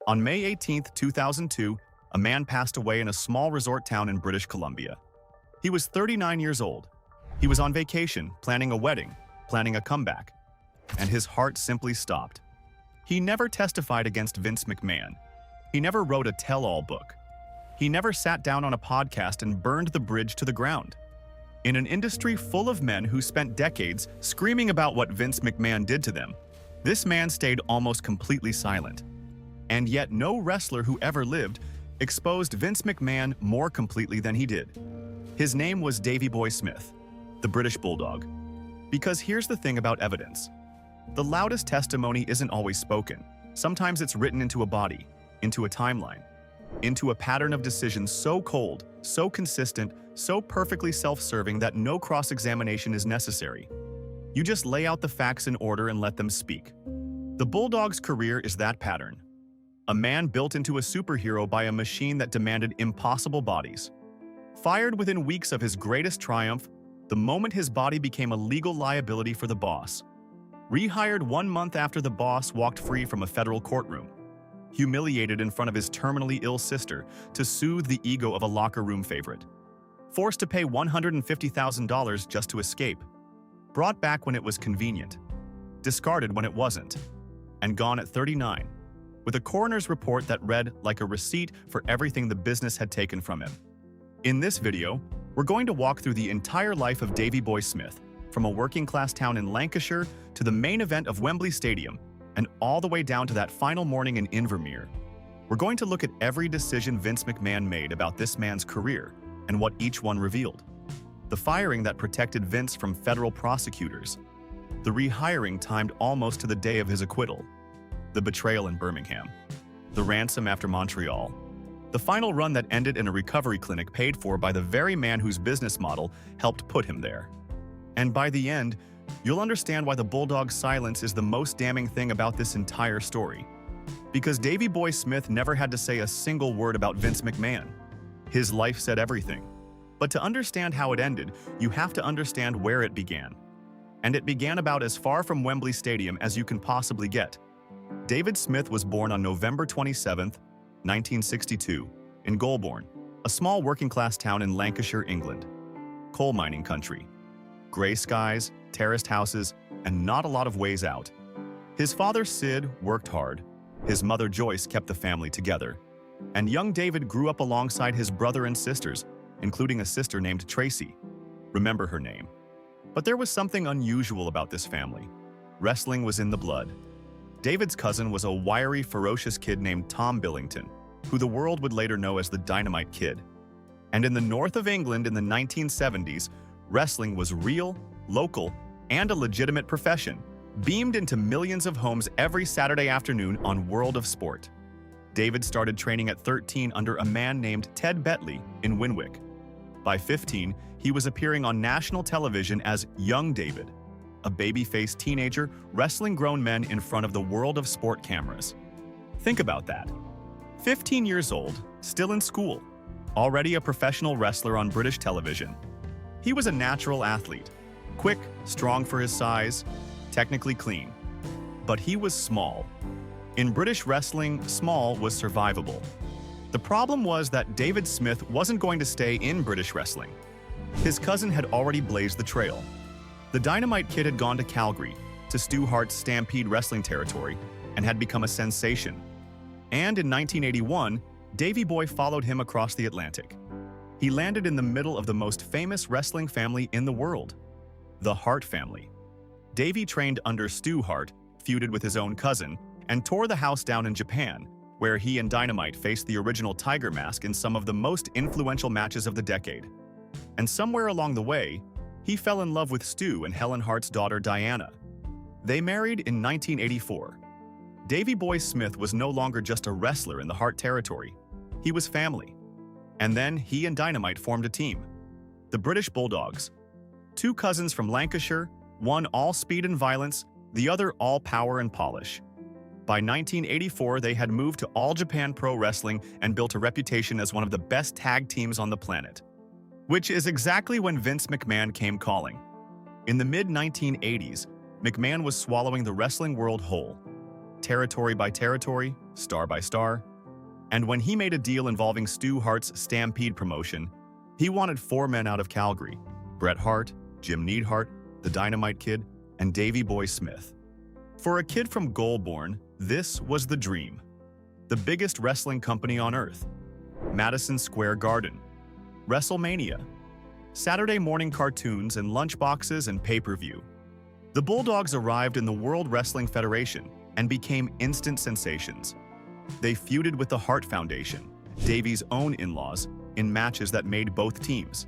On May 18, 2002, a man passed away in a small resort town in British Columbia. He was 39 years old. He was on vacation, planning a wedding, planning a comeback, and his heart simply stopped. He never testified against Vince McMahon. He never wrote a tell-all book. He never sat down on a podcast and burned the bridge to the ground. In an industry full of men who spent decades screaming about what Vince McMahon did to them, this man stayed almost completely silent. And yet no wrestler who ever lived exposed Vince McMahon more completely than he did. His name was Davey Boy Smith, the British Bulldog. Because here's the thing about evidence. The loudest testimony isn't always spoken. Sometimes it's written into a body, into a timeline, into a pattern of decisions so cold, so consistent, so perfectly self-serving that no cross-examination is necessary. You just lay out the facts in order and let them speak. The Bulldog's career is that pattern. A man built into a superhero by a machine that demanded impossible bodies. Fired within weeks of his greatest triumph, the moment his body became a legal liability for the boss. Rehired 1 month after the boss walked free from a federal courtroom. Humiliated in front of his terminally ill sister to soothe the ego of a locker room favorite. Forced to pay $150,000 just to escape. Brought back when it was convenient. Discarded when it wasn't. And gone at 39. With a coroner's report that read like a receipt for everything the business had taken from him. In this video, we're going to walk through the entire life of Davey Boy Smith, from a working-class town in Lancashire to the main event of Wembley Stadium, and all the way down to that final morning in Invermere. We're going to look at every decision Vince McMahon made about this man's career and what each one revealed. The firing that protected Vince from federal prosecutors. The rehiring timed almost to the day of his acquittal. The betrayal in Birmingham. The ransom after Montreal. The final run that ended in a recovery clinic paid for by the very man whose business model helped put him there. And by the end, you'll understand why the Bulldog's silence is the most damning thing about this entire story. Because Davey Boy Smith never had to say a single word about Vince McMahon. His life said everything. But to understand how it ended, you have to understand where it began. And it began about as far from Wembley Stadium as you can possibly get. David Smith was born on November 27, 1962, in Golborne, a small working-class town in Lancashire, England. Coal mining country. Gray skies, terraced houses, and not a lot of ways out. His father, Sid, worked hard. His mother, Joyce, kept the family together. And young David grew up alongside his brother and sisters, including a sister named Tracy. Remember her name. But there was something unusual about this family. Wrestling was in the blood. David's cousin was a wiry, ferocious kid named Tom Billington, who the world would later know as the Dynamite Kid. And in the north of England in the 1970s, wrestling was real, local, and a legitimate profession, beamed into millions of homes every Saturday afternoon on World of Sport. David started training at 13 under a man named Ted Betley in Winwick. By 15, he was appearing on national television as Young David, a baby-faced teenager wrestling grown men in front of the World of Sport cameras. Think about that. 15 years old, still in school, already a professional wrestler on British television. He was a natural athlete, quick, strong for his size, technically clean. But he was small. In British wrestling, small was survivable. The problem was that David Smith wasn't going to stay in British wrestling. His cousin had already blazed the trail. The Dynamite Kid had gone to Calgary, to Stu Hart's Stampede wrestling territory, and had become a sensation. And in 1981, Davey Boy followed him across the Atlantic. He landed in the middle of the most famous wrestling family in the world, the Hart family. Davey trained under Stu Hart, feuded with his own cousin, and tore the house down in Japan, where he and Dynamite faced the original Tiger Mask in some of the most influential matches of the decade. And somewhere along the way, he fell in love with Stu and Helen Hart's daughter Diana. They married in 1984. Davey Boy Smith was no longer just a wrestler in the Hart territory. He was family. And then he and Dynamite formed a team, the British Bulldogs. Two cousins from Lancashire, one all speed and violence, the other all power and polish. By 1984, they had moved to All Japan Pro Wrestling and built a reputation as one of the best tag teams on the planet. Which is exactly when Vince McMahon came calling. In the mid-1980s, McMahon was swallowing the wrestling world whole. Territory by territory, star by star. And when he made a deal involving Stu Hart's Stampede promotion, he wanted 4 men out of Calgary: Bret Hart, Jim Neidhart, the Dynamite Kid, and Davey Boy Smith. For a kid from Goulbourne, this was the dream. The biggest wrestling company on earth. Madison Square Garden. WrestleMania. Saturday morning cartoons and lunchboxes and pay-per-view. The Bulldogs arrived in the World Wrestling Federation and became instant sensations. They feuded with the Hart Foundation, Davey's own in-laws, in matches that made both teams.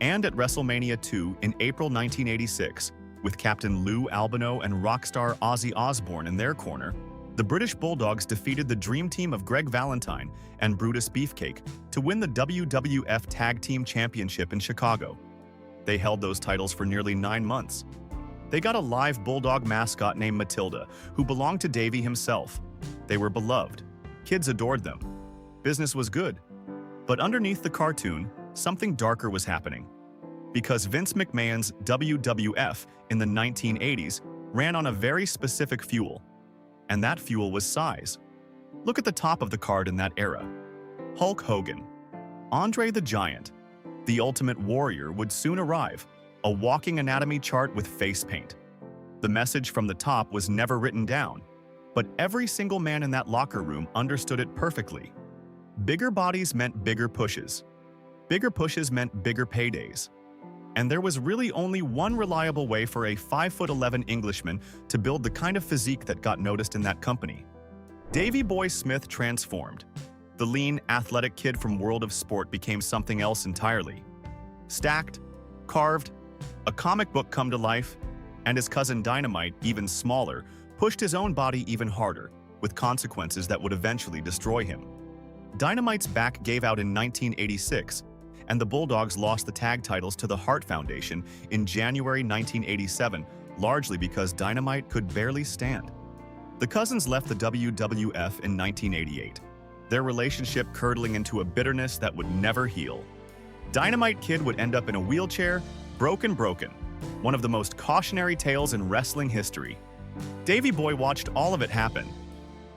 And at WrestleMania 2 in April 1986, with Captain Lou Albano and rockstar Ozzy Osbourne in their corner, the British Bulldogs defeated the Dream Team of Greg Valentine and Brutus Beefcake to win the WWF Tag Team Championship in Chicago. They held those titles for nearly 9 months. They got a live Bulldog mascot named Matilda, who belonged to Davey himself. They were beloved. Kids adored them. Business was good. But underneath the cartoon, something darker was happening. Because Vince McMahon's WWF in the 1980s ran on a very specific fuel. And that fuel was size. Look at the top of the card in that era. Hulk Hogan. Andre the Giant, the Ultimate Warrior, would soon arrive, a walking anatomy chart with face paint. The message from the top was never written down, but every single man in that locker room understood it perfectly. Bigger bodies meant bigger pushes. Bigger pushes meant bigger paydays. And there was really only one reliable way for a 5'11" Englishman to build the kind of physique that got noticed in that company. Davey Boy Smith transformed. The lean, athletic kid from World of Sport became something else entirely. Stacked, carved, a comic book come to life, and his cousin Dynamite, even smaller, pushed his own body even harder, with consequences that would eventually destroy him. Dynamite's back gave out in 1986, and the Bulldogs lost the tag titles to the Hart Foundation in January 1987, largely because Dynamite could barely stand. The cousins left the WWF in 1988, their relationship curdling into a bitterness that would never heal. Dynamite Kid would end up in a wheelchair, broken, one of the most cautionary tales in wrestling history. Davey Boy watched all of it happen.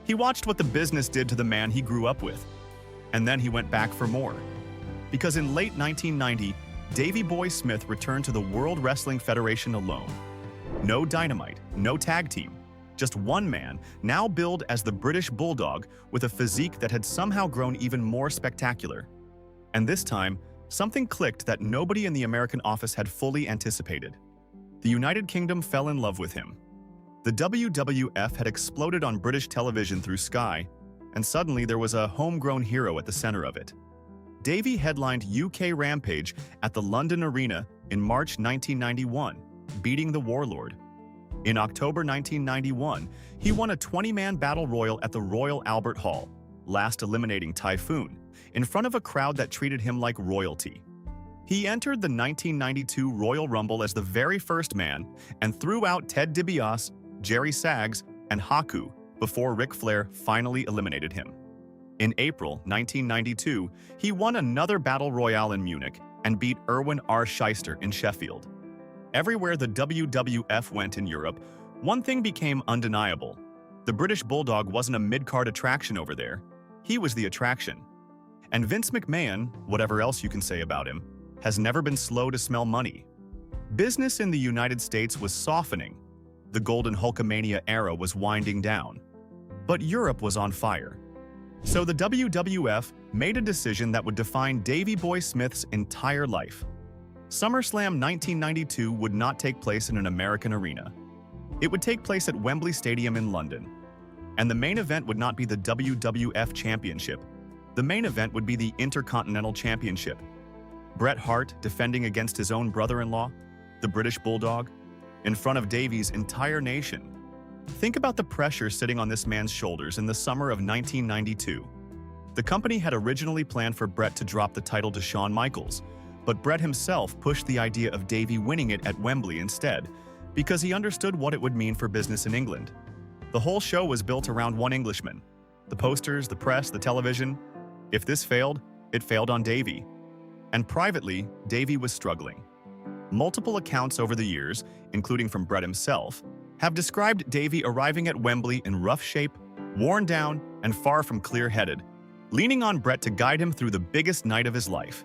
He watched what the business did to the man he grew up with. And then he went back for more. Because in late 1990, Davey Boy Smith returned to the World Wrestling Federation alone. No Dynamite, no tag team, just one man, now billed as the British Bulldog with a physique that had somehow grown even more spectacular. And this time, something clicked that nobody in the American office had fully anticipated. The United Kingdom fell in love with him. The WWF had exploded on British television through Sky, and suddenly there was a homegrown hero at the center of it. Davey headlined UK Rampage at the London Arena in March 1991, beating the Warlord. In October 1991, he won a 20-man battle royal at the Royal Albert Hall, last eliminating Typhoon, in front of a crowd that treated him like royalty. He entered the 1992 Royal Rumble as the very first man and threw out Ted DiBiase, Jerry Saggs, and Haku before Ric Flair finally eliminated him. In April 1992, he won another Battle Royale in Munich and beat Erwin R. Shyster in Sheffield. Everywhere the WWF went in Europe, one thing became undeniable. The British Bulldog wasn't a mid-card attraction over there. He was the attraction. And Vince McMahon, whatever else you can say about him, has never been slow to smell money. Business in the United States was softening. The golden Hulkamania era was winding down. But Europe was on fire. So the WWF made a decision that would define Davey Boy Smith's entire life. SummerSlam 1992 would not take place in an American arena. It would take place at Wembley Stadium in London. And the main event would not be the WWF Championship. The main event would be the Intercontinental Championship. Bret Hart defending against his own brother-in-law, the British Bulldog, in front of Davey's entire nation. Think about the pressure sitting on this man's shoulders in the summer of 1992. The company had originally planned for Bret to drop the title to Shawn Michaels, but Bret himself pushed the idea of Davey winning it at Wembley instead, because he understood what it would mean for business in England. The whole show was built around one Englishman. The posters, the press, the television. If this failed, it failed on Davey. And privately, Davey was struggling. Multiple accounts over the years, including from Bret himself, have described Davey arriving at Wembley in rough shape, worn down, and far from clear-headed, leaning on Bret to guide him through the biggest night of his life.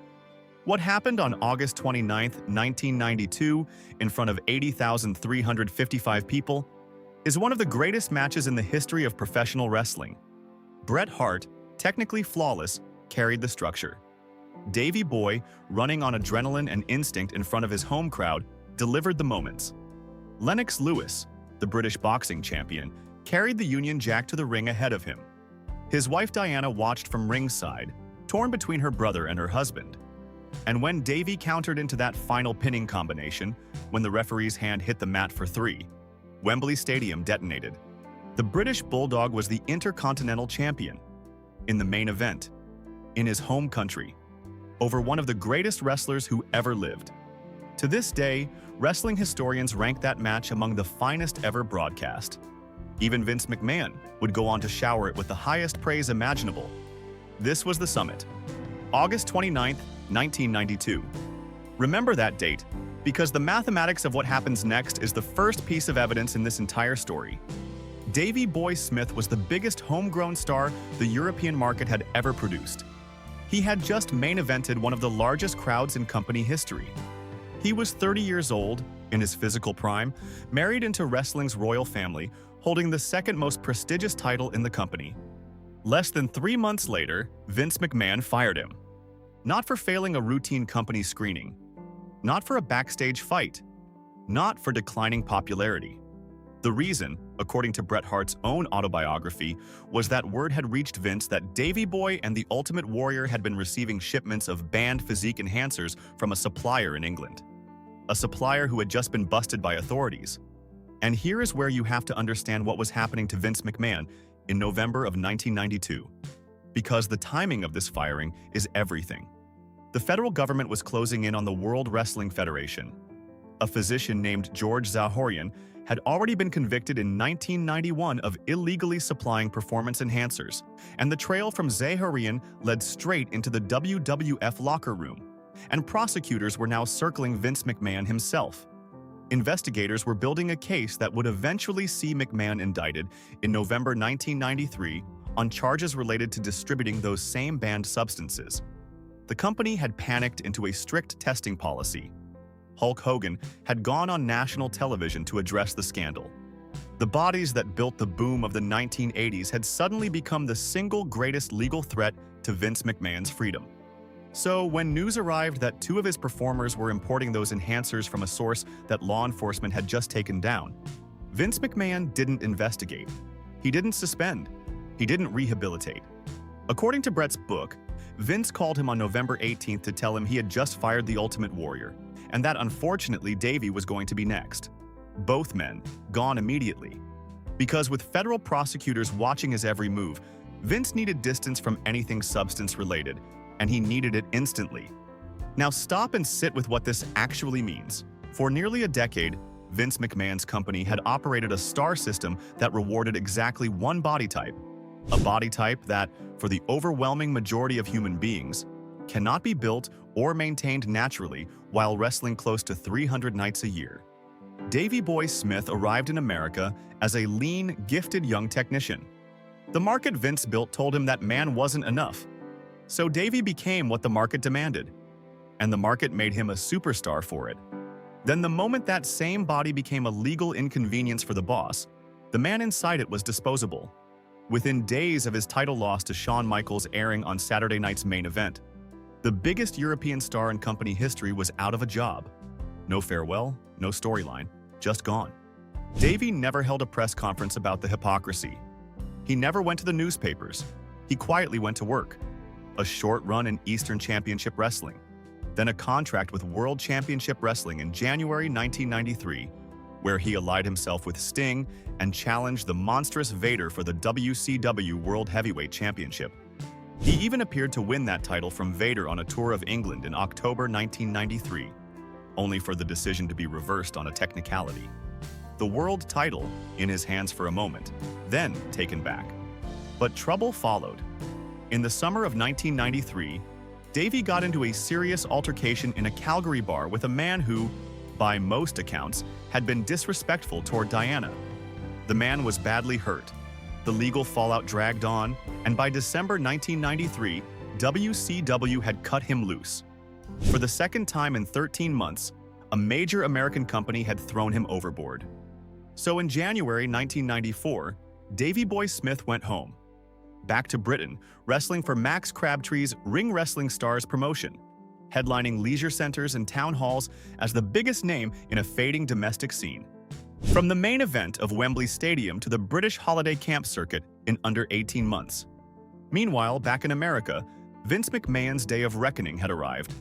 What happened on August 29, 1992, in front of 80,355 people, is one of the greatest matches in the history of professional wrestling. Bret Hart, technically flawless, carried the structure. Davey Boy, running on adrenaline and instinct in front of his home crowd, delivered the moments. Lennox Lewis, the British boxing champion, carried the Union Jack to the ring ahead of him. His wife Diana watched from ringside, torn between her brother and her husband. And when Davey countered into that final pinning combination, when the referee's hand hit the mat for 3, Wembley Stadium detonated. The British Bulldog was the Intercontinental Champion. In the main event, in his home country, over one of the greatest wrestlers who ever lived. To this day, wrestling historians rank that match among the finest ever broadcast. Even Vince McMahon would go on to shower it with the highest praise imaginable. This was the summit. August 29, 1992. Remember that date, because the mathematics of what happens next is the first piece of evidence in this entire story. Davey Boy Smith was the biggest homegrown star the European market had ever produced. He had just main evented one of the largest crowds in company history. He was 30 years old, in his physical prime, married into wrestling's royal family, holding the second most prestigious title in the company. Less than 3 months later, Vince McMahon fired him. Not for failing a routine company screening, not for a backstage fight, not for declining popularity. The reason, according to Bret Hart's own autobiography, was that word had reached Vince that Davey Boy and the Ultimate Warrior had been receiving shipments of banned physique enhancers from a supplier in England. A supplier who had just been busted by authorities. And here is where you have to understand what was happening to Vince McMahon in November of 1992. Because the timing of this firing is everything. The federal government was closing in on the World Wrestling Federation. A physician named George Zahorian had already been convicted in 1991 of illegally supplying performance enhancers, and the trail from Zahorian led straight into the WWF locker room, and prosecutors were now circling Vince McMahon himself. Investigators were building a case that would eventually see McMahon indicted in November 1993 on charges related to distributing those same banned substances. The company had panicked into a strict testing policy. Hulk Hogan had gone on national television to address the scandal. The bodies that built the boom of the 1980s had suddenly become the single greatest legal threat to Vince McMahon's freedom. So when news arrived that 2 of his performers were importing those enhancers from a source that law enforcement had just taken down, Vince McMahon didn't investigate. He didn't suspend. He didn't rehabilitate. According to Bret's book, Vince called him on November 18th to tell him he had just fired the Ultimate Warrior, and that unfortunately Davey was going to be next. Both men gone immediately. Because with federal prosecutors watching his every move, Vince needed distance from anything substance-related, and he needed it instantly. Now stop and sit with what this actually means. For nearly a decade, Vince McMahon's company had operated a star system that rewarded exactly one body type. A body type that, for the overwhelming majority of human beings, cannot be built or maintained naturally while wrestling close to 300 nights a year. Davey Boy Smith arrived in America as a lean, gifted young technician. The market Vince built told him that man wasn't enough. So Davey became what the market demanded, and the market made him a superstar for it. Then the moment that same body became a legal inconvenience for the boss, the man inside it was disposable. Within days of his title loss to Shawn Michaels airing on Saturday night's main event, the biggest European star in company history was out of a job. No farewell, no storyline, just gone. Davey never held a press conference about the hypocrisy. He never went to the newspapers. He quietly went to work. A short run in Eastern Championship Wrestling, then a contract with World Championship Wrestling in January 1993, where he allied himself with Sting and challenged the monstrous Vader for the WCW World Heavyweight Championship. He even appeared to win that title from Vader on a tour of England in October 1993, only for the decision to be reversed on a technicality. The world title in his hands for a moment, then taken back. But trouble followed. In the summer of 1993, Davey got into a serious altercation in a Calgary bar with a man who, by most accounts, had been disrespectful toward Diana. The man was badly hurt. The legal fallout dragged on, and by December 1993, WCW had cut him loose. For the second time in 13 months, a major American company had thrown him overboard. So in January 1994, Davey Boy Smith went home. Back to Britain, wrestling for Max Crabtree's Ring Wrestling Stars promotion, headlining leisure centers and town halls as the biggest name in a fading domestic scene. From the main event of Wembley Stadium to the British holiday camp circuit in under 18 months. Meanwhile, back in America, Vince McMahon's day of reckoning had arrived.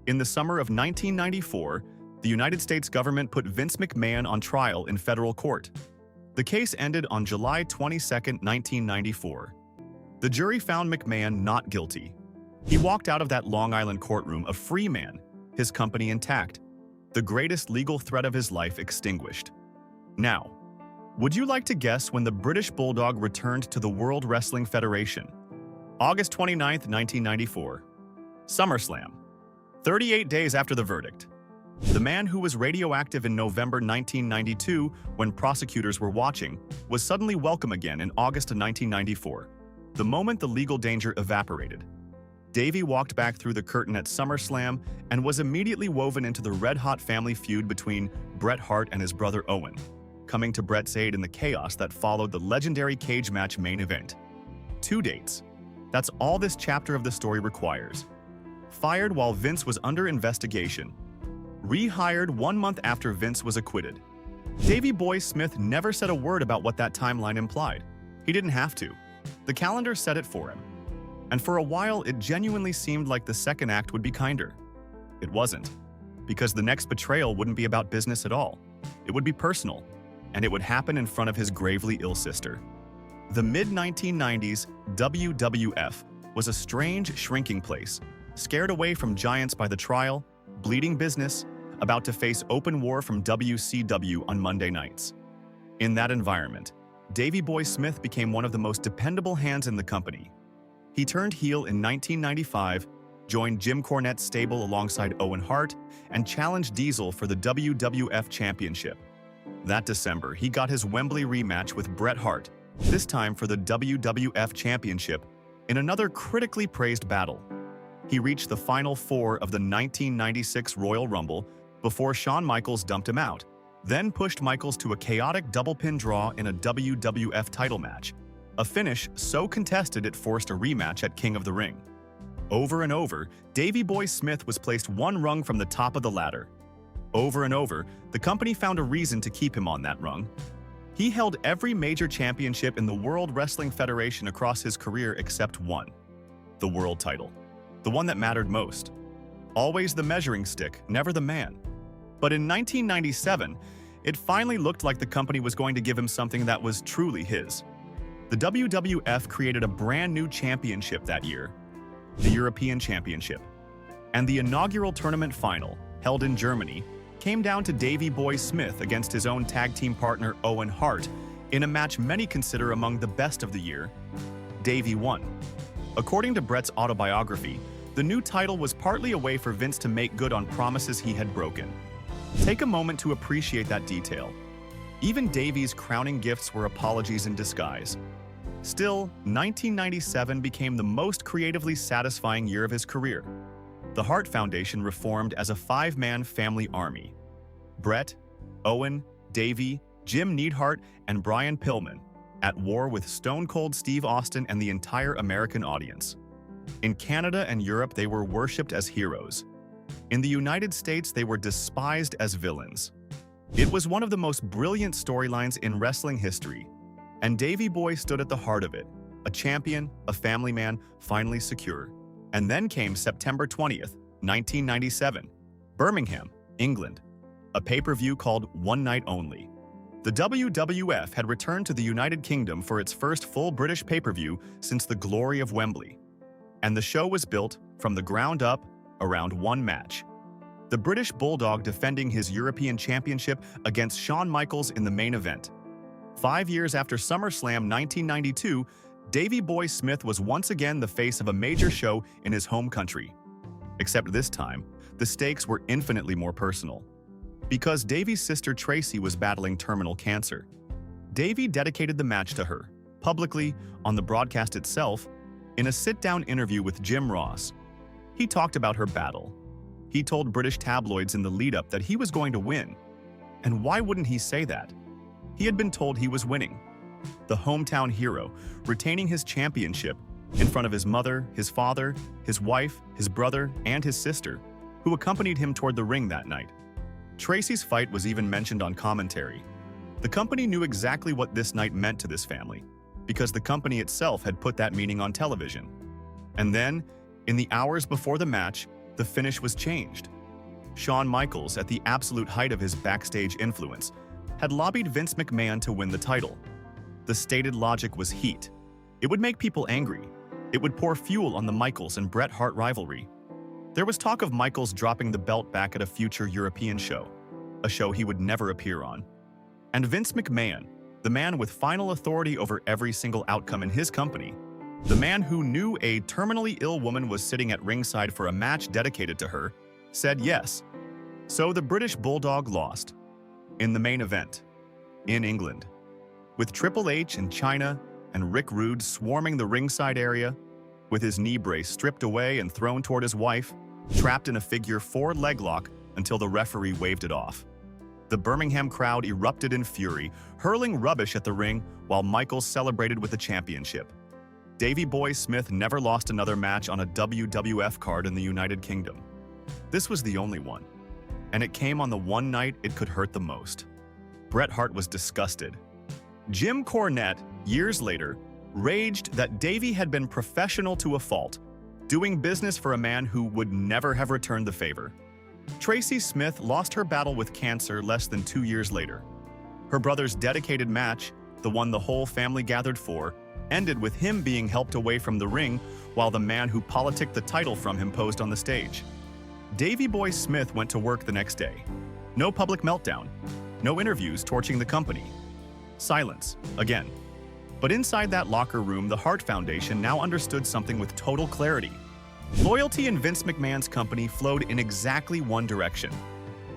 In the summer of 1994, the United States government put Vince McMahon on trial in federal court. The case ended on July 22, 1994. The jury found McMahon not guilty. He walked out of that Long Island courtroom a free man, his company intact, the greatest legal threat of his life extinguished. Now, would you like to guess when the British Bulldog returned to the World Wrestling Federation? August 29, 1994. SummerSlam. 38 days after the verdict. The man who was radioactive in November 1992 when prosecutors were watching was suddenly welcome again in August of 1994, the moment the legal danger evaporated. Davey walked back through the curtain at SummerSlam and was immediately woven into the red-hot family feud between Bret Hart and his brother Owen, coming to Bret's aid in the chaos that followed the legendary cage match main event. 2 dates. That's all this chapter of the story requires. Fired while Vince was under investigation. Rehired 1 month after Vince was acquitted. Davey Boy Smith never said a word about what that timeline implied. He didn't have to. The calendar said it for him. And for a while, it genuinely seemed like the second act would be kinder. It wasn't, because the next betrayal wouldn't be about business at all. It would be personal, and it would happen in front of his gravely ill sister. The mid-1990s WWF was a strange, shrinking place, scared away from giants by the trial, bleeding business, about to face open war from WCW on Monday nights. In that environment, Davey Boy Smith became one of the most dependable hands in the company. He turned heel in 1995, joined Jim Cornette's stable alongside Owen Hart, and challenged Diesel for the WWF Championship. That December, he got his Wembley rematch with Bret Hart, this time for the WWF Championship, in another critically praised battle. He reached the Final Four of the 1996 Royal Rumble before Shawn Michaels dumped him out, then pushed Michaels to a chaotic double-pin draw in a WWF title match, a finish so contested it forced a rematch at King of the Ring. Over and over, Davey Boy Smith was placed one rung from the top of the ladder. Over and over, the company found a reason to keep him on that rung. He held every major championship in the World Wrestling Federation across his career except one: the world title. The one that mattered most. Always the measuring stick, never the man. But in 1997, it finally looked like the company was going to give him something that was truly his. The WWF created a brand new championship that year, the European Championship. And the inaugural tournament final, held in Germany, came down to Davey Boy Smith against his own tag team partner Owen Hart in a match many consider among the best of the year. Davey won. According to Bret's autobiography, the new title was partly a way for Vince to make good on promises he had broken. Take a moment to appreciate that detail. Even Davey's crowning gifts were apologies in disguise. Still, 1997 became the most creatively satisfying year of his career. The Hart Foundation reformed as a 5-man family army. Bret, Owen, Davey, Jim Neidhart, and Brian Pillman, at war with Stone Cold Steve Austin and the entire American audience. In Canada and Europe, they were worshipped as heroes. In the United States, they were despised as villains. It was one of the most brilliant storylines in wrestling history, and Davey Boy stood at the heart of it, a champion, a family man, finally secure. And then came September 20th, 1997, Birmingham, England, a pay-per-view called One Night Only. The WWF had returned to the United Kingdom for its first full British pay-per-view since the glory of Wembley. And the show was built, from the ground up, around one match. The British Bulldog defending his European Championship against Shawn Michaels in the main event. 5 years after SummerSlam 1992, Davey Boy Smith was once again the face of a major show in his home country. Except this time, the stakes were infinitely more personal. Because Davey's sister Tracy was battling terminal cancer. Davey dedicated the match to her, publicly, on the broadcast itself, in a sit-down interview with Jim Ross. He talked about her battle. He told British tabloids in the lead-up that he was going to win. And why wouldn't he say that? He had been told he was winning. The hometown hero, retaining his championship in front of his mother, his father, his wife, his brother, and his sister, who accompanied him toward the ring that night. Tracy's fight was even mentioned on commentary. The company knew exactly what this night meant to this family, because the company itself had put that meaning on television. And then, in the hours before the match, the finish was changed. Shawn Michaels, at the absolute height of his backstage influence, had lobbied Vince McMahon to win the title. The stated logic was heat. It would make people angry. It would pour fuel on the Michaels and Bret Hart rivalry. There was talk of Michaels dropping the belt back at a future European show, a show he would never appear on. And Vince McMahon, the man with final authority over every single outcome in his company, the man who knew a terminally ill woman was sitting at ringside for a match dedicated to her, said yes. So the British Bulldog lost. In the main event. In England. With Triple H and Chyna and Rick Rude swarming the ringside area, with his knee brace stripped away and thrown toward his wife, trapped in a figure 4 leg lock until the referee waved it off. The Birmingham crowd erupted in fury, hurling rubbish at the ring while Michaels celebrated with the championship. Davey Boy Smith never lost another match on a WWF card in the United Kingdom. This was the only one. And it came on the one night it could hurt the most. Bret Hart was disgusted. Jim Cornette, years later, raged that Davey had been professional to a fault, doing business for a man who would never have returned the favor. Tracy Smith lost her battle with cancer less than 2 years later. Her brother's dedicated match, the one the whole family gathered for, ended with him being helped away from the ring while the man who politicked the title from him posed on the stage. Davey Boy Smith went to work the next day. No public meltdown. No interviews torching the company. Silence, again. But inside that locker room, the Hart Foundation now understood something with total clarity. Loyalty in Vince McMahon's company flowed in exactly one direction.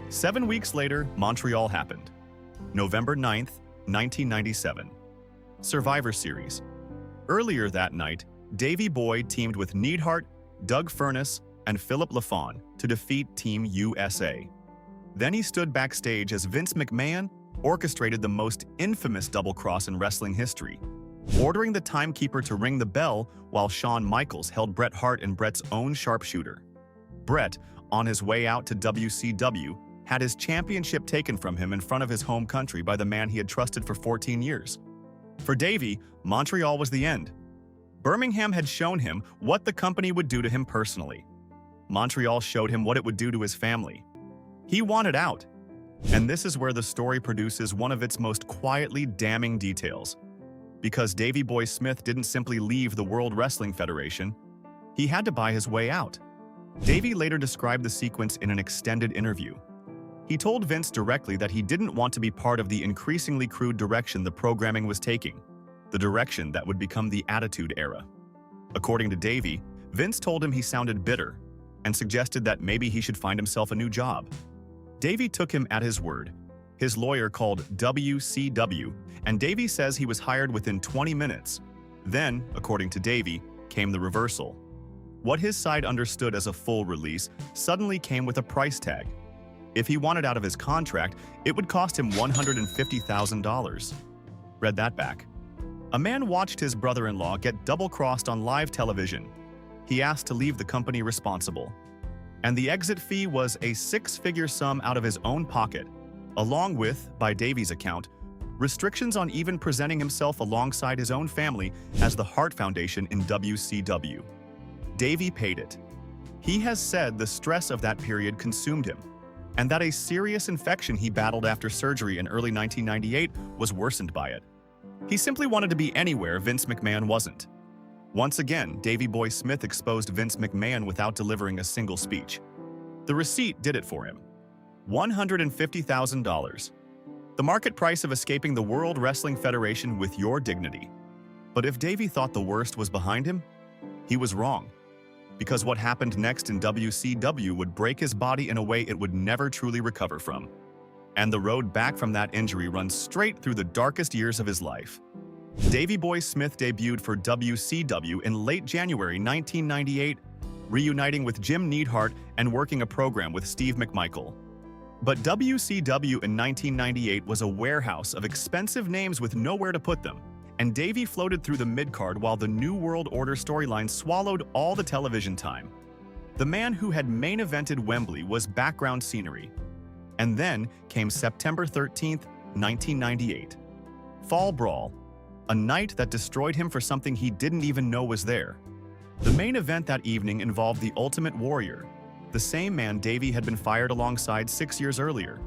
7 weeks later, Montreal happened. November 9th, 1997. Survivor Series. Earlier that night, Davey Boy teamed with Neidhart, Doug Furnas, and Philip LaFawn to defeat Team USA. Then he stood backstage as Vince McMahon orchestrated the most infamous double cross in wrestling history, ordering the timekeeper to ring the bell while Shawn Michaels held Bret Hart in Bret's own sharpshooter. Bret, on his way out to WCW, had his championship taken from him in front of his home country by the man he had trusted for 14 years. For Davey, Montreal was the end. Birmingham had shown him what the company would do to him personally. Montreal showed him what it would do to his family. He wanted out. And this is where the story produces one of its most quietly damning details. Because Davey Boy Smith didn't simply leave the World Wrestling Federation, he had to buy his way out. Davey later described the sequence in an extended interview. He told Vince directly that he didn't want to be part of the increasingly crude direction the programming was taking, the direction that would become the Attitude Era. According to Davey, Vince told him he sounded bitter and suggested that maybe he should find himself a new job. Davey took him at his word. His lawyer called WCW, and Davey says he was hired within 20 minutes. Then, according to Davey, came the reversal. What his side understood as a full release suddenly came with a price tag. If he wanted out of his contract, it would cost him $150,000. Read that back. A man watched his brother-in-law get double-crossed on live television. He asked to leave the company responsible. And the exit fee was a 6-figure sum out of his own pocket, along with, by Davey's account, restrictions on even presenting himself alongside his own family as the Hart Foundation in WCW. Davey paid it. He has said the stress of that period consumed him, and that a serious infection he battled after surgery in early 1998 was worsened by it. He simply wanted to be anywhere Vince McMahon wasn't. Once again, Davey Boy Smith exposed Vince McMahon without delivering a single speech. The receipt did it for him. $150,000. The market price of escaping the World Wrestling Federation with your dignity. But if Davey thought the worst was behind him, he was wrong. Because what happened next in WCW would break his body in a way it would never truly recover from. And the road back from that injury runs straight through the darkest years of his life. Davey Boy Smith debuted for WCW in late January 1998, reuniting with Jim Neidhart and working a program with Steve McMichael. But WCW in 1998 was a warehouse of expensive names with nowhere to put them, and Davey floated through the mid-card while the New World Order storyline swallowed all the television time. The man who had main-evented Wembley was background scenery. And then came September 13th, 1998. Fall Brawl, a night that destroyed him for something he didn't even know was there. The main event that evening involved the Ultimate Warrior, the same man Davey had been fired alongside 6 years earlier.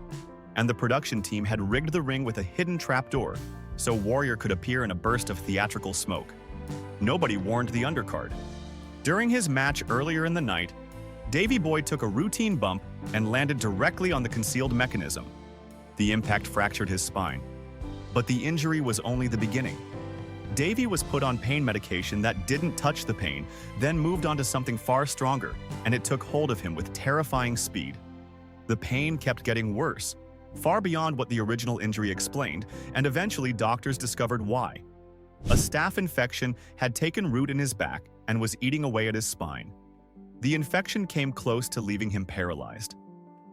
And the production team had rigged the ring with a hidden trapdoor, so Warrior could appear in a burst of theatrical smoke. Nobody warned the undercard. During his match earlier in the night, Davey Boy took a routine bump and landed directly on the concealed mechanism. The impact fractured his spine. But the injury was only the beginning. Davey was put on pain medication that didn't touch the pain, then moved on to something far stronger, and it took hold of him with terrifying speed. The pain kept getting worse, far beyond what the original injury explained, and eventually doctors discovered why. A staph infection had taken root in his back and was eating away at his spine. The infection came close to leaving him paralyzed.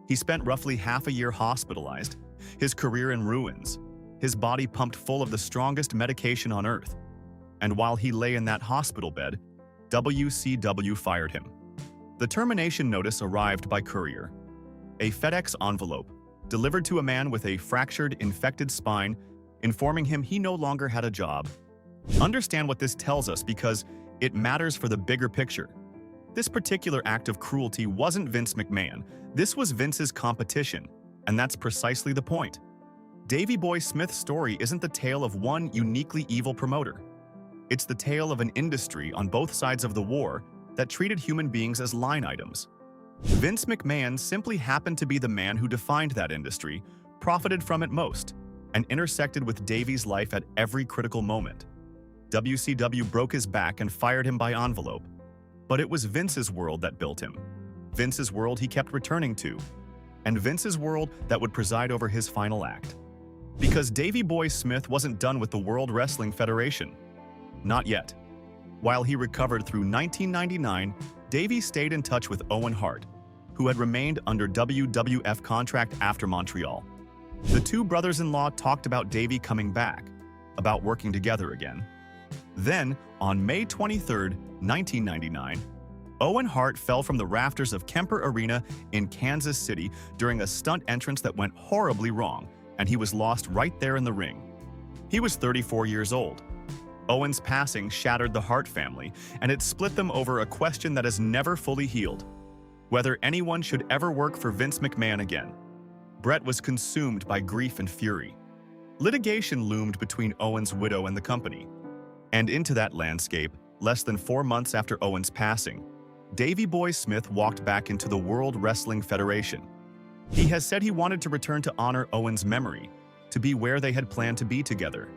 He spent roughly half a year hospitalized, his career in ruins, his body pumped full of the strongest medication on earth. And while he lay in that hospital bed, WCW fired him. The termination notice arrived by courier. A FedEx envelope, delivered to a man with a fractured, infected spine, informing him he no longer had a job. Understand what this tells us because it matters for the bigger picture. This particular act of cruelty wasn't Vince McMahon, this was Vince's competition, and that's precisely the point. Davey Boy Smith's story isn't the tale of one uniquely evil promoter. It's the tale of an industry on both sides of the war that treated human beings as line items. Vince McMahon simply happened to be the man who defined that industry, profited from it most, and intersected with Davey's life at every critical moment. WCW broke his back and fired him by envelope. But it was Vince's world that built him. Vince's world he kept returning to. And Vince's world that would preside over his final act. Because Davey Boy Smith wasn't done with the World Wrestling Federation. Not yet. While he recovered through 1999, Davey stayed in touch with Owen Hart, who had remained under WWF contract after Montreal. The two brothers-in-law talked about Davey coming back, about working together again. Then, on May 23, 1999, Owen Hart fell from the rafters of Kemper Arena in Kansas City during a stunt entrance that went horribly wrong, and he was lost right there in the ring. He was 34 years old. Owen's passing shattered the Hart family, and it split them over a question that has never fully healed: whether anyone should ever work for Vince McMahon again. Brett was consumed by grief and fury. Litigation loomed between Owen's widow and the company. And into that landscape, less than 4 months after Owen's passing, Davey Boy Smith walked back into the World Wrestling Federation. He has said he wanted to return to honor Owen's memory, to be where they had planned to be together.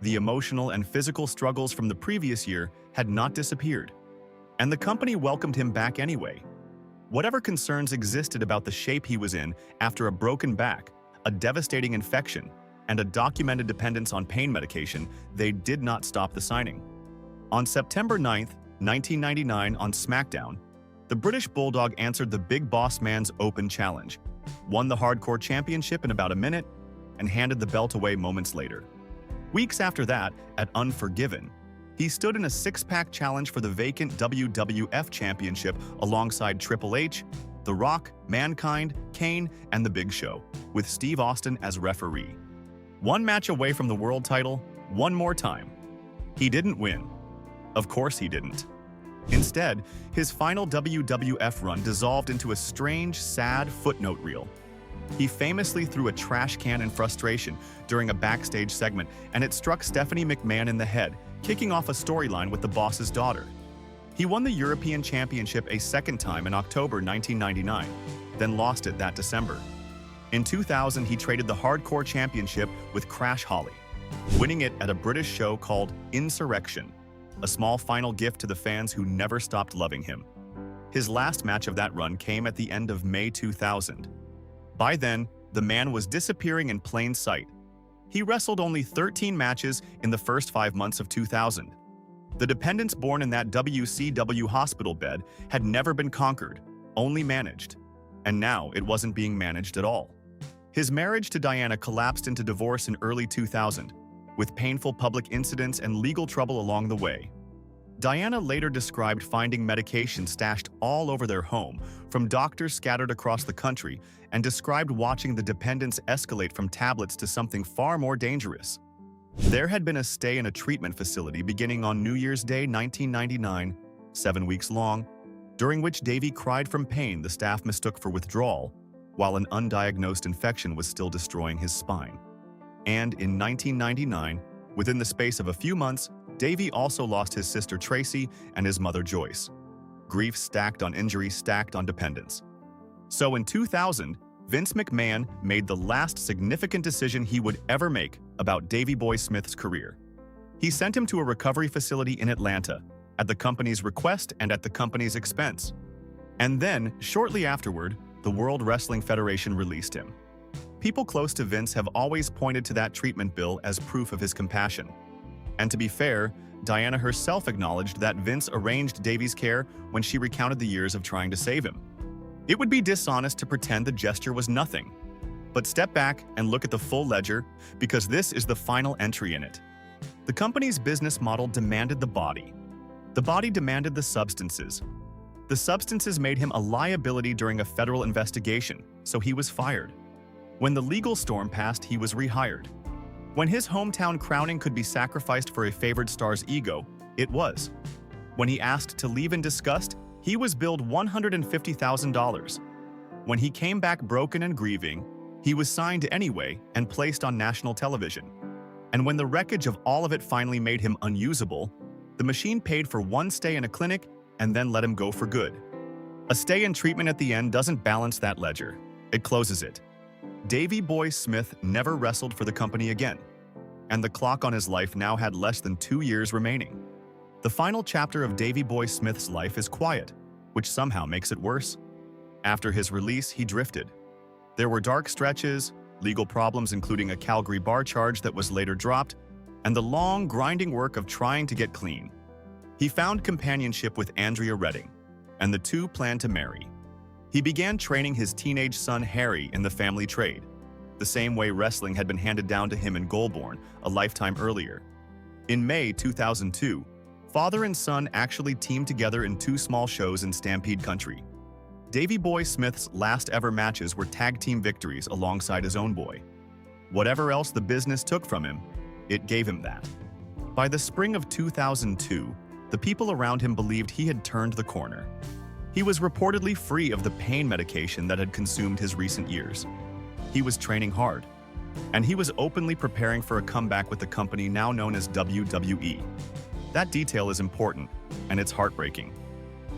The emotional and physical struggles from the previous year had not disappeared, and the company welcomed him back anyway. Whatever concerns existed about the shape he was in after a broken back, a devastating infection, and a documented dependence on pain medication, they did not stop the signing. On September 9, 1999, on SmackDown, the British Bulldog answered the Big Boss Man's open challenge, won the Hardcore Championship in about a minute, and handed the belt away moments later. Weeks after that, at Unforgiven, he stood in a six-pack challenge for the vacant WWF Championship alongside Triple H, The Rock, Mankind, Kane, and The Big Show, with Steve Austin as referee. One match away from the world title, one more time. He didn't win. Of course he didn't. Instead, his final WWF run dissolved into a strange, sad footnote reel. He famously threw a trash can in frustration during a backstage segment, and it struck Stephanie McMahon in the head, kicking off a storyline with the boss's daughter. He won the European Championship a second time in October 1999, then lost it that December. In 2000, he traded the Hardcore Championship with Crash Holly, winning it at a British show called Insurrection, a small final gift to the fans who never stopped loving him. His last match of that run came at the end of May 2000. By then, the man was disappearing in plain sight, He wrestled only 13 matches in the first 5 months of 2000. The dependence born in that WCW hospital bed had never been conquered, only managed. And now it wasn't being managed at all. His marriage to Diana collapsed into divorce in early 2000, with painful public incidents and legal trouble along the way. Diana later described finding medication stashed all over their home from doctors scattered across the country, and described watching the dependence escalate from tablets to something far more dangerous. There had been a stay in a treatment facility beginning on New Year's Day 1999, 7 weeks long, during which Davey cried from pain the staff mistook for withdrawal, while an undiagnosed infection was still destroying his spine. And in 1999, within the space of a few months, Davey also lost his sister Tracy and his mother Joyce. Grief stacked on injury stacked on dependence. So in 2000, Vince McMahon made the last significant decision he would ever make about Davey Boy Smith's career. He sent him to a recovery facility in Atlanta, at the company's request and at the company's expense. And then, shortly afterward, the World Wrestling Federation released him. People close to Vince have always pointed to that treatment bill as proof of his compassion. And to be fair, Diana herself acknowledged that Vince arranged Davey's care when she recounted the years of trying to save him. It would be dishonest to pretend the gesture was nothing. But step back and look at the full ledger, because this is the final entry in it. The company's business model demanded the body. The body demanded the substances. The substances made him a liability during a federal investigation, so he was fired. When the legal storm passed, he was rehired. When his hometown crowning could be sacrificed for a favored star's ego, it was. When he asked to leave in disgust, he was billed $150,000. When he came back broken and grieving, he was signed anyway and placed on national television. And when the wreckage of all of it finally made him unusable, the machine paid for one stay in a clinic and then let him go for good. A stay in treatment at the end doesn't balance that ledger. It closes it. Davey Boy Smith never wrestled for the company again, and the clock on his life now had less than 2 years remaining. The final chapter of Davey Boy Smith's life is quiet, which somehow makes it worse. After his release, he drifted. There were dark stretches, legal problems including a Calgary bar charge that was later dropped, and the long, grinding work of trying to get clean. He found companionship with Andrea Redding, and the two planned to marry. He began training his teenage son Harry in the family trade, the same way wrestling had been handed down to him in Goulbourne a lifetime earlier. In May 2002, father and son actually teamed together in 2 small shows in Stampede Country. Davey Boy Smith's last ever matches were tag team victories alongside his own boy. Whatever else the business took from him, it gave him that. By the spring of 2002, the people around him believed he had turned the corner. He was reportedly free of the pain medication that had consumed his recent years. He was training hard, and he was openly preparing for a comeback with the company now known as WWE. That detail is important, and it's heartbreaking.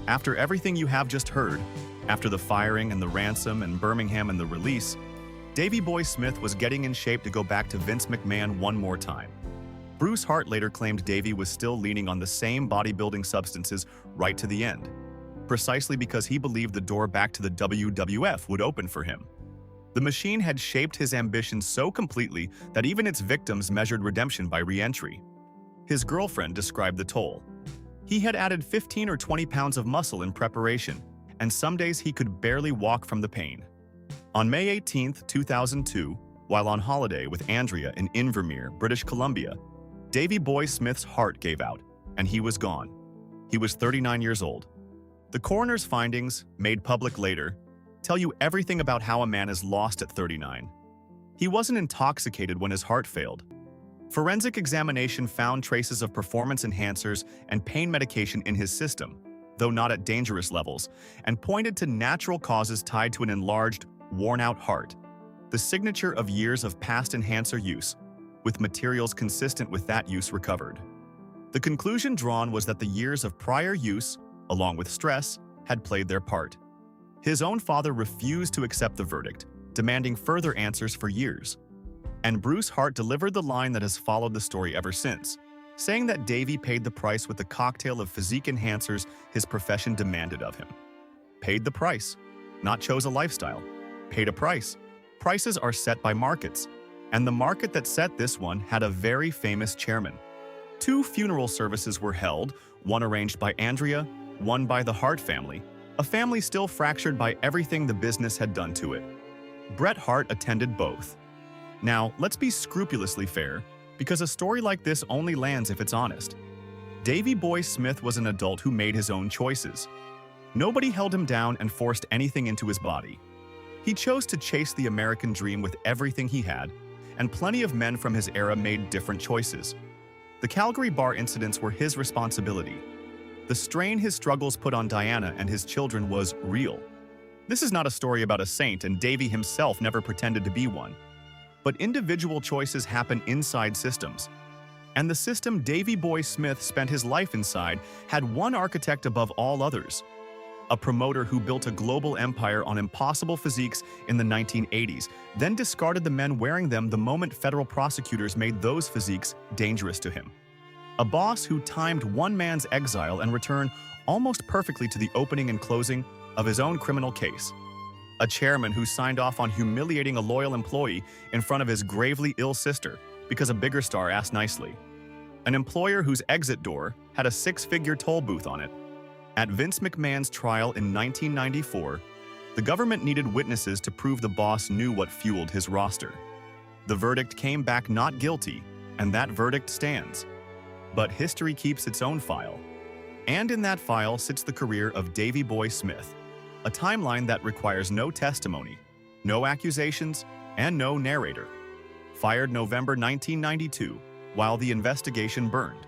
After everything you have just heard, after the firing and the ransom and Birmingham and the release, Davey Boy Smith was getting in shape to go back to Vince McMahon one more time. Bruce Hart later claimed Davey was still leaning on the same bodybuilding substances right to the end, precisely because he believed the door back to the WWF would open for him. The machine had shaped his ambitions so completely that even its victims measured redemption by re-entry. His girlfriend described the toll. He had added 15 or 20 pounds of muscle in preparation, and some days he could barely walk from the pain. On May 18, 2002, while on holiday with Andrea in Invermere, British Columbia, Davey Boy Smith's heart gave out, and he was gone. He was 39 years old. The coroner's findings, made public later, tell you everything about how a man is lost at 39. He wasn't intoxicated when his heart failed. Forensic examination found traces of performance enhancers and pain medication in his system, though not at dangerous levels, and pointed to natural causes tied to an enlarged, worn-out heart, the signature of years of past enhancer use, with materials consistent with that use recovered. The conclusion drawn was that the years of prior use, along with stress, had played their part. His own father refused to accept the verdict, demanding further answers for years. And Bruce Hart delivered the line that has followed the story ever since, saying that Davey paid the price with the cocktail of physique enhancers his profession demanded of him. Paid the price, not chose a lifestyle. Paid a price. Prices are set by markets. And the market that set this one had a very famous chairman. 2 funeral services were held, one arranged by Andrea, one by the Hart family, a family still fractured by everything the business had done to it. Bret Hart attended both. Now, let's be scrupulously fair, because a story like this only lands if it's honest. Davey Boy Smith was an adult who made his own choices. Nobody held him down and forced anything into his body. He chose to chase the American dream with everything he had, and plenty of men from his era made different choices. The Calgary bar incidents were his responsibility. The strain his struggles put on Diana and his children was real. This is not a story about a saint, and Davey himself never pretended to be one. But individual choices happen inside systems. And the system Davey Boy Smith spent his life inside had one architect above all others. A promoter who built a global empire on impossible physiques in the 1980s, then discarded the men wearing them the moment federal prosecutors made those physiques dangerous to him. A boss who timed one man's exile and returned almost perfectly to the opening and closing of his own criminal case. A chairman who signed off on humiliating a loyal employee in front of his gravely ill sister because a bigger star asked nicely. An employer whose exit door had a 6-figure toll booth on it. At Vince McMahon's trial in 1994, the government needed witnesses to prove the boss knew what fueled his roster. The verdict came back not guilty, and that verdict stands. But history keeps its own file. And in that file sits the career of Davey Boy Smith, a timeline that requires no testimony, no accusations, and no narrator. Fired November 1992, while the investigation burned.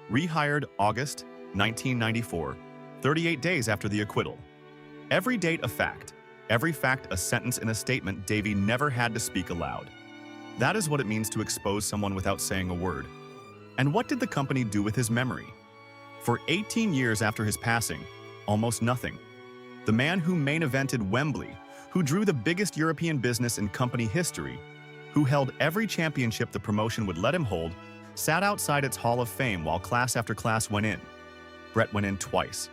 Rehired August 1994, 38 days after the acquittal. Every date a fact, every fact a sentence in a statement Davey never had to speak aloud. That is what it means to expose someone without saying a word. And what did the company do with his memory? For 18 years after his passing, almost nothing. The man who main evented Wembley, who drew the biggest European business in company history, who held every championship the promotion would let him hold, sat outside its Hall of Fame while class after class went in. Bret went in twice.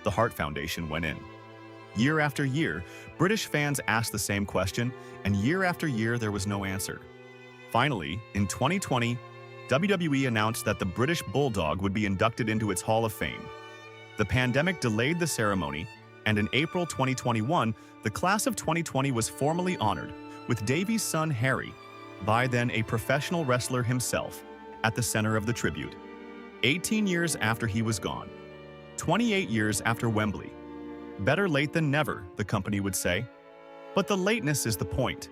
The Hart Foundation went in. Year after year, British fans asked the same question, and year after year there was no answer. Finally, in 2020, WWE announced that the British Bulldog would be inducted into its Hall of Fame. The pandemic delayed the ceremony, and in April 2021, the class of 2020 was formally honored, with Davey's son Harry, by then a professional wrestler himself, at the center of the tribute. 18 years after he was gone. 28 years after Wembley. Better late than never, the company would say. But the lateness is the point.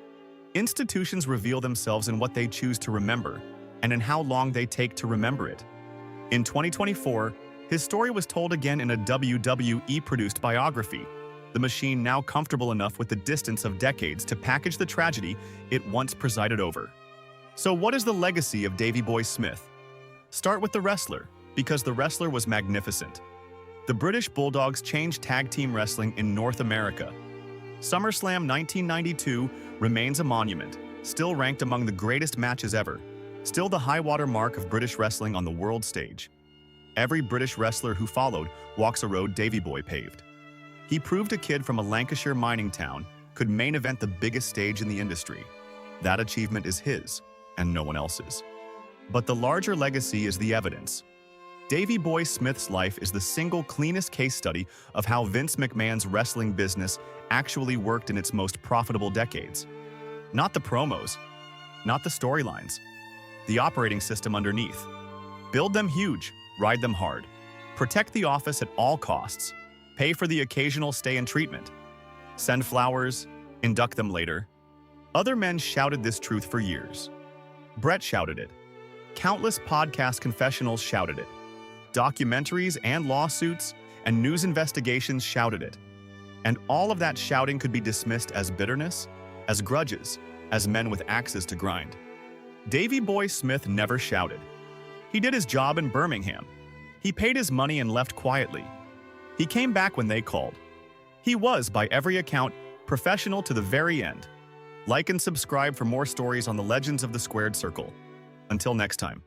Institutions reveal themselves in what they choose to remember, and in how long they take to remember it. In 2024, his story was told again in a WWE-produced biography, the machine now comfortable enough with the distance of decades to package the tragedy it once presided over. So what is the legacy of Davey Boy Smith? Start with the wrestler, because the wrestler was magnificent. The British Bulldogs changed tag team wrestling in North America. SummerSlam 1992 remains a monument, still ranked among the greatest matches ever, still the high-water mark of British wrestling on the world stage. Every British wrestler who followed walks a road Davey Boy paved. He proved a kid from a Lancashire mining town could main event the biggest stage in the industry. That achievement is his, and no one else's. But the larger legacy is the evidence. Davey Boy Smith's life is the single cleanest case study of how Vince McMahon's wrestling business actually worked in its most profitable decades. Not the promos, not the storylines, the operating system underneath. Build them huge, ride them hard. Protect the office at all costs. Pay for the occasional stay in treatment. Send flowers, induct them later. Other men shouted this truth for years. Bret shouted it. Countless podcast confessionals shouted it. Documentaries and lawsuits and news investigations shouted it. And all of that shouting could be dismissed as bitterness, as grudges, as men with axes to grind. Davey Boy Smith never shouted. He did his job in Birmingham. He paid his money and left quietly. He came back when they called. He was, by every account, professional to the very end. Like and subscribe for more stories on the legends of the Squared Circle. Until next time.